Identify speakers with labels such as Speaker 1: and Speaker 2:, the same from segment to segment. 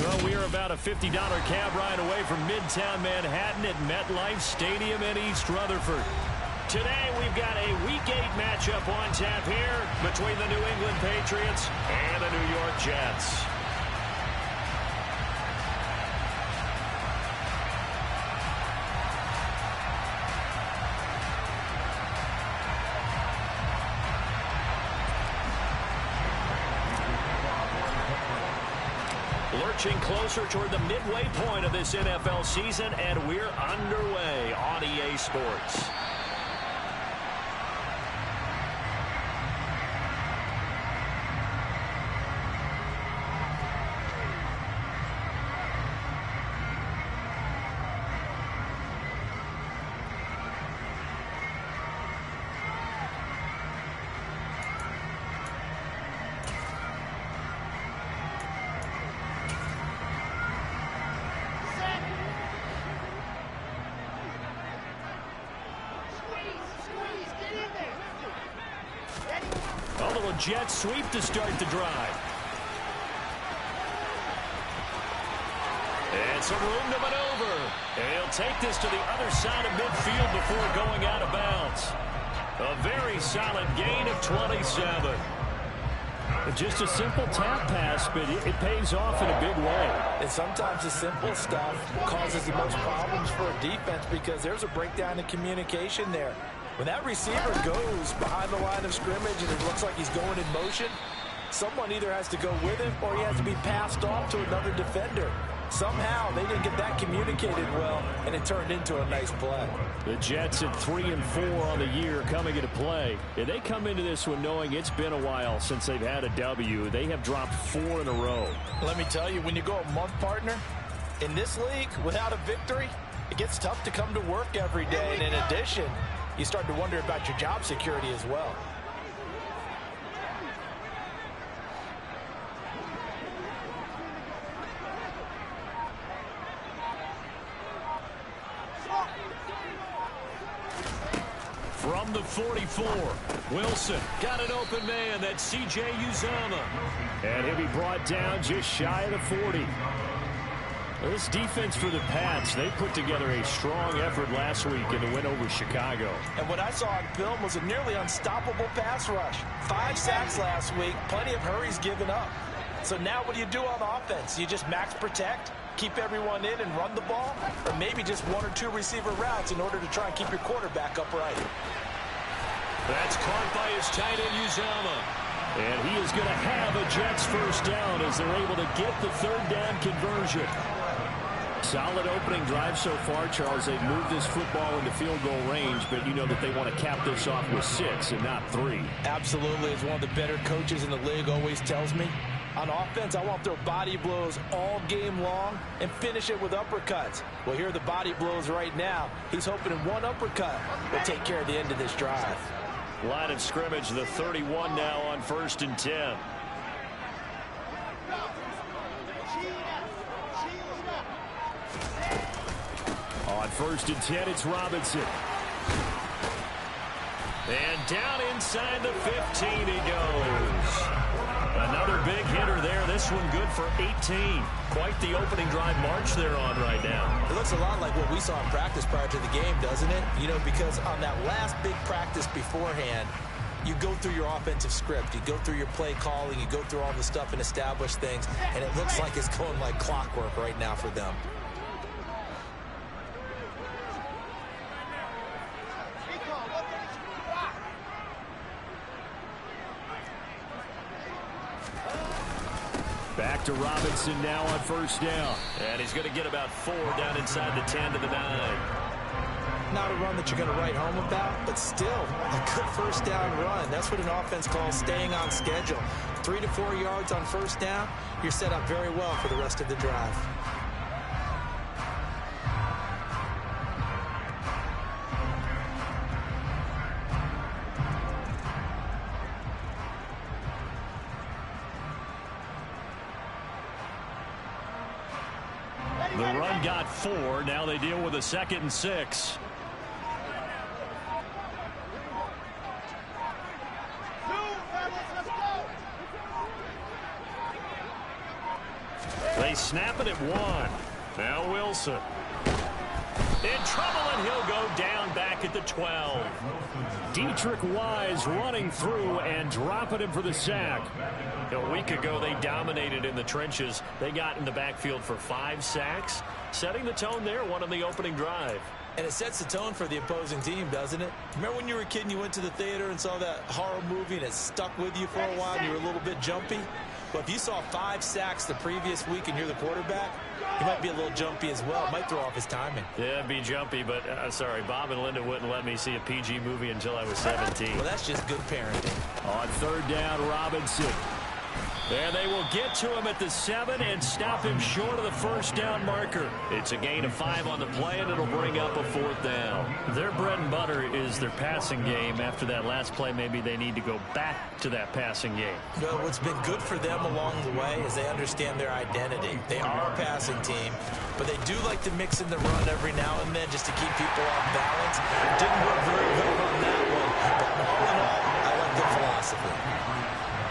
Speaker 1: Well, we are about a $50 cab ride away from Midtown Manhattan at MetLife Stadium in East Rutherford. Today, we've got a Week 8 matchup on tap here between the New England Patriots and the New York Jets. Lurching closer toward the midway point of this NFL season, and we're underway on EA Sports. Jet sweep to start the drive. And some room to maneuver. And he'll take this to the other side of midfield before going out of bounds. A very solid gain of 27. Just a simple tap pass, but it pays off in a big way.
Speaker 2: And sometimes the simple stuff causes the most problems for a defense because there's a breakdown in communication there. When that receiver goes behind the line of scrimmage and it looks like he's going in motion, someone either has to go with him or he has to be passed off to another defender. Somehow they didn't get that communicated well, and it turned into a nice play.
Speaker 1: The Jets at 3-4 on the year coming into play. And they come into this one knowing it's been a while since they've had a W. They have dropped 4 in a row.
Speaker 2: Let me tell you, when you go a month, partner, in this league, without a victory, it gets tough to come to work every day. And in addition, you start to wonder about your job security as well.
Speaker 1: From the 44, Wilson got an open man. That's C.J. Uzomah. And he'll be brought down just shy of the 40. This defense for the Pats, they put together a strong effort last week in the win over Chicago.
Speaker 2: And what I saw on film was a nearly unstoppable pass rush. 5 sacks last week, plenty of hurries given up. So now what do you do on offense? You just max protect, keep everyone in and run the ball, or maybe just 1 or 2 receiver routes in order to try and keep your quarterback upright.
Speaker 1: That's caught by his tight end, Uzomah. And he is going to have a Jets first down as they're able to get the 3rd down conversion. Solid opening drive so far, Charles. They've moved this football into field goal range, but you know that they want to cap this off with 6 and not 3.
Speaker 2: Absolutely. As one of the better coaches in the league always tells me, on offense, I want to throw body blows all game long and finish it with uppercuts. Well, here are the body blows right now. He's hoping in one uppercut will take care of the end of this drive.
Speaker 1: Line of scrimmage, the 31 now on 1st and 10. On 1st and 10, it's Robinson. And down inside the 15 he goes. Another big hitter there. This one good for 18. Quite the opening drive march they're on right now.
Speaker 2: It looks a lot like what we saw in practice prior to the game, doesn't it? You know, because on that last big practice beforehand, you go through your offensive script. You go through your play calling. You go through all the stuff and establish things. And it looks like it's going like clockwork right now for them.
Speaker 1: Back to Robinson now on 1st down. And he's going to get about 4 down inside the 10 to the 9.
Speaker 2: Not a run that you're going to write home about, but still a good 1st down run. That's what an offense calls staying on schedule. 3 to 4 yards on 1st down. You're set up very well for the rest of the drive.
Speaker 1: The run got 4. Now they deal with a 2nd and 6. They snap it at 1. Now Wilson. In trouble, and he'll go down back at the 12. Dietrich Wise running through and dropping him for the sack. A week ago, they dominated in the trenches. They got in the backfield for 5 sacks, setting the tone there, one on the opening drive.
Speaker 2: And it sets the tone for the opposing team, doesn't it? Remember when you were a kid and you went to the theater and saw that horror movie and it stuck with you for a while and you were a little bit jumpy? But if you saw 5 sacks the previous week and you're the quarterback, he might be a little jumpy as well. It might throw off his timing.
Speaker 1: Yeah, it'd be jumpy, but sorry, Bob and Linda wouldn't let me see a PG movie until I was 17.
Speaker 2: Well, that's just good parenting.
Speaker 1: On 3rd down, Robinson. And they will get to him at the 7 and stop him short of the 1st down marker. It's a gain of 5 on the play, and it'll bring up a 4th down. Their bread and butter is their passing game. After that last play, maybe they need to go back to that passing game.
Speaker 2: Well, what's been good for them along the way is they understand their identity. They are a passing team, but they do like to mix in the run every now and then just to keep people off balance. Didn't work very well on that one, but all in all, I like the philosophy.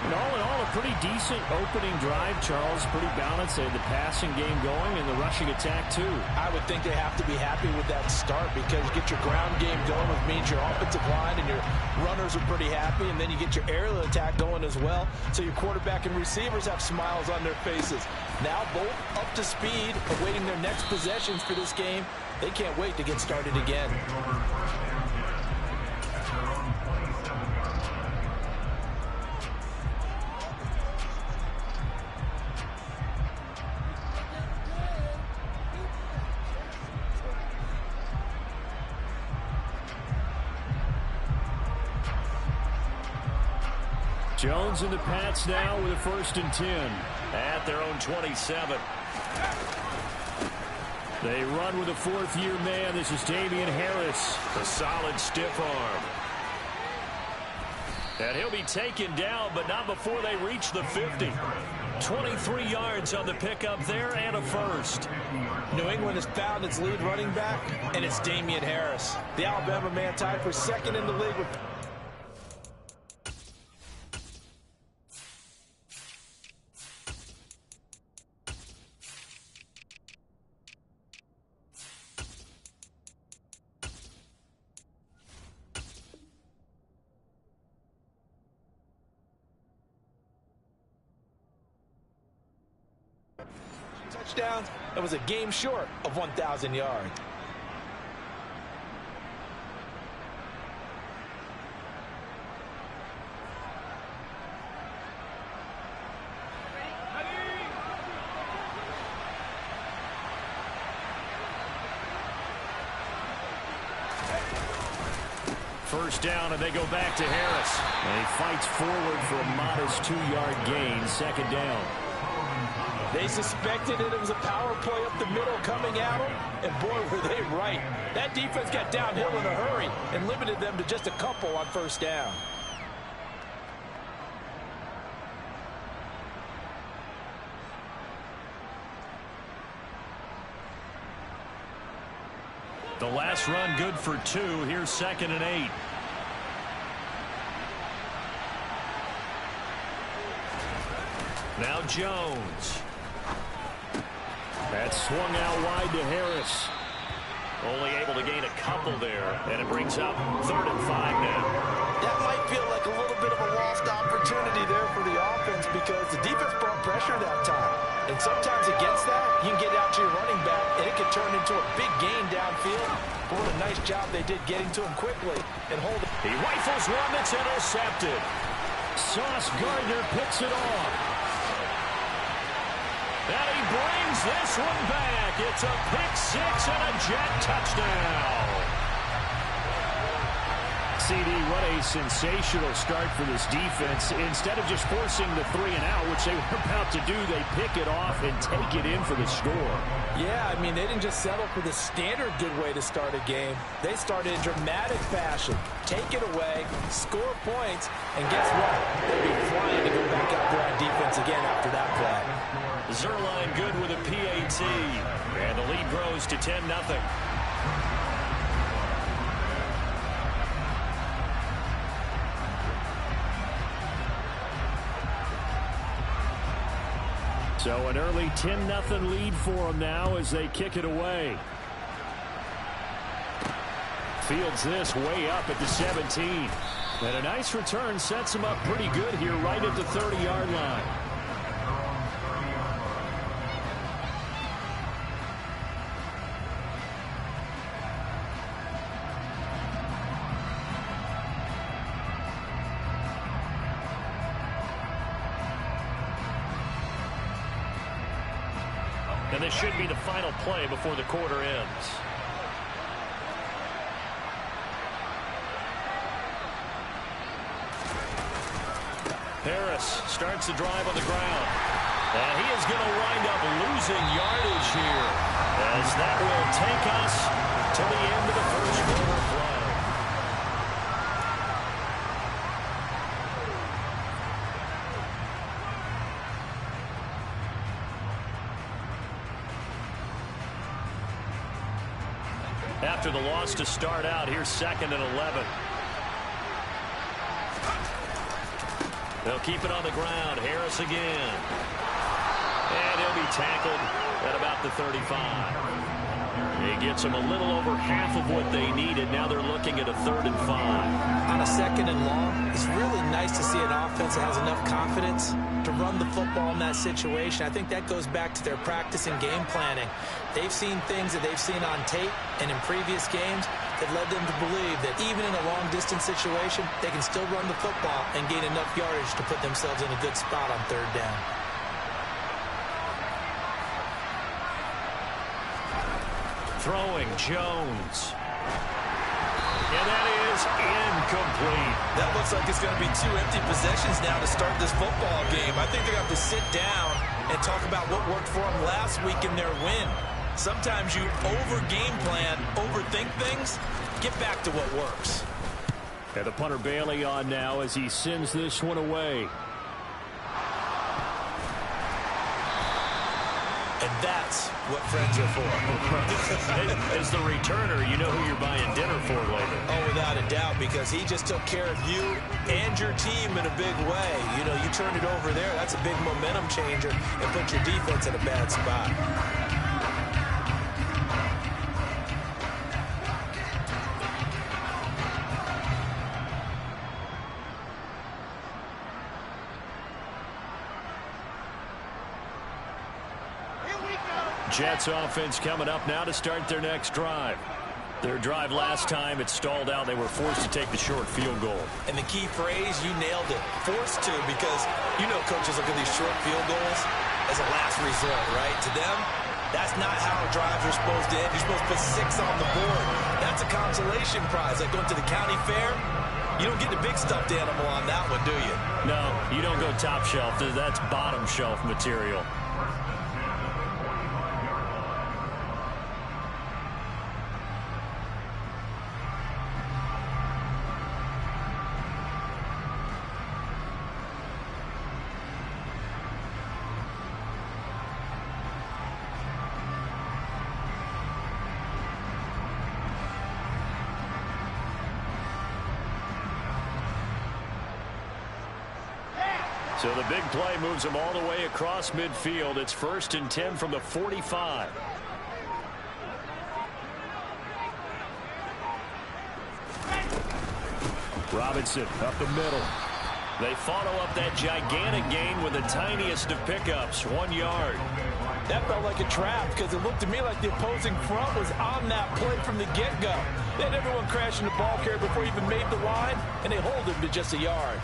Speaker 1: And all in all, a pretty decent opening drive, Charles. Pretty balanced. They had the passing game going and the rushing attack, too.
Speaker 2: I would think they have to be happy with that start because you get your ground game going, which means your offensive line and your runners are pretty happy, and then you get your aerial attack going as well. So your quarterback and receivers have smiles on their faces. Now both up to speed, awaiting their next possessions for this game. They can't wait to get started again.
Speaker 1: Jones and the Pats now with a 1st and 10 at their own 27. They run with a 4th-year man. This is Damian Harris, a solid stiff arm. And he'll be taken down, but not before they reach the 50. 23 yards on the pickup there and a 1st.
Speaker 2: New England has found its lead running back, and it's Damian Harris. The Alabama man tied for 2nd in the league with touchdowns. It was a game short of 1,000 yards.
Speaker 1: First down, and they go back to Harris. And he fights forward for a modest 2-yard gain. 2nd down.
Speaker 2: They suspected it was a power play up the middle coming at them, and boy, were they right. That defense got downhill in a hurry and limited them to just a couple on 1st down.
Speaker 1: The last run good for 2. Here's 2nd and 8. Now Jones. That swung out wide to Harris. Only able to gain a couple there, and it brings up 3rd and 5 now.
Speaker 2: That might feel like a little bit of a lost opportunity there for the offense because the defense brought pressure that time. And sometimes against that, you can get out to your running back, and it can turn into a big gain downfield. But what a nice job they did getting to him quickly and holding.
Speaker 1: He rifles one that's intercepted. Sauce Gardner picks it off. And he brings this one back. It's a pick-6 and a Jet touchdown. CD, what a sensational start for this defense. Instead of just forcing the 3 and out, which they were about to do, they pick it off and take it in for the score. Yeah, I mean, they didn't just settle for the standard good way to start a game. They started in dramatic fashion. Take it away, score points, and guess what? They'll be flying to go back out there on defense again after that play. Zerline good with a PAT, and the lead grows to 10-0. So an early 10-0 lead for them now as they kick it away. Fields this way up at the 17. And a nice return sets him up pretty good here right at the 30-yard line. And this should be the final play before the quarter ends. Harris starts the drive on the ground. And he is going to wind up losing yardage here, as that will take us to the end of the first quarter play. After the loss to start out, here's 2nd and 11. They'll keep it on the ground. Harris again. And he'll be tackled at about the 35. He gets them a little over half of what they needed. Now they're looking at a 3rd and 5.
Speaker 2: On a 2nd and long, it's really nice to see an offense that has enough confidence to run the football in that situation. I think that goes back to their practice and game planning. They've seen things that they've seen on tape and in previous games that led them to believe that even in a long-distance situation, they can still run the football and gain enough yardage to put themselves in a good spot on 3rd down.
Speaker 1: Throwing Jones. And that is incomplete.
Speaker 2: That looks like it's going to be 2 empty possessions now to start this football game. I think they're going to have to sit down and talk about what worked for them last week in their win. Sometimes you over-game plan, overthink things. Get back to what works.
Speaker 1: And the punter Bailey on now as he sends this one away.
Speaker 2: And that's what friends are for.
Speaker 1: As the returner, you know who you're buying dinner for later.
Speaker 2: Oh, without a doubt, because he just took care of you and your team in a big way. You know, you turn it over there, that's a big momentum changer and put your defense in a bad spot.
Speaker 1: Jets offense coming up now to start their next drive. Their drive last time, it stalled out. They were forced to take the short field goal.
Speaker 2: And the key phrase, you nailed it. Forced to, because you know coaches look at these short field goals as a last resort, right? To them, that's not how drives are supposed to end. You're supposed to put 6 on the board. That's a consolation prize. Like going to the county fair, you don't get the big stuffed animal on that one, do you?
Speaker 1: No, you don't go top shelf. That's bottom shelf material. So the big play moves them all the way across midfield. It's 1st and 10 from the 45. Robinson up the middle. They follow up that gigantic gain with the tiniest of pickups, 1 yard.
Speaker 2: That felt like a trap because it looked to me like the opposing front was on that play from the get-go. They had everyone crashing the ball carrier before he even made the line, and they hold him to just a yard.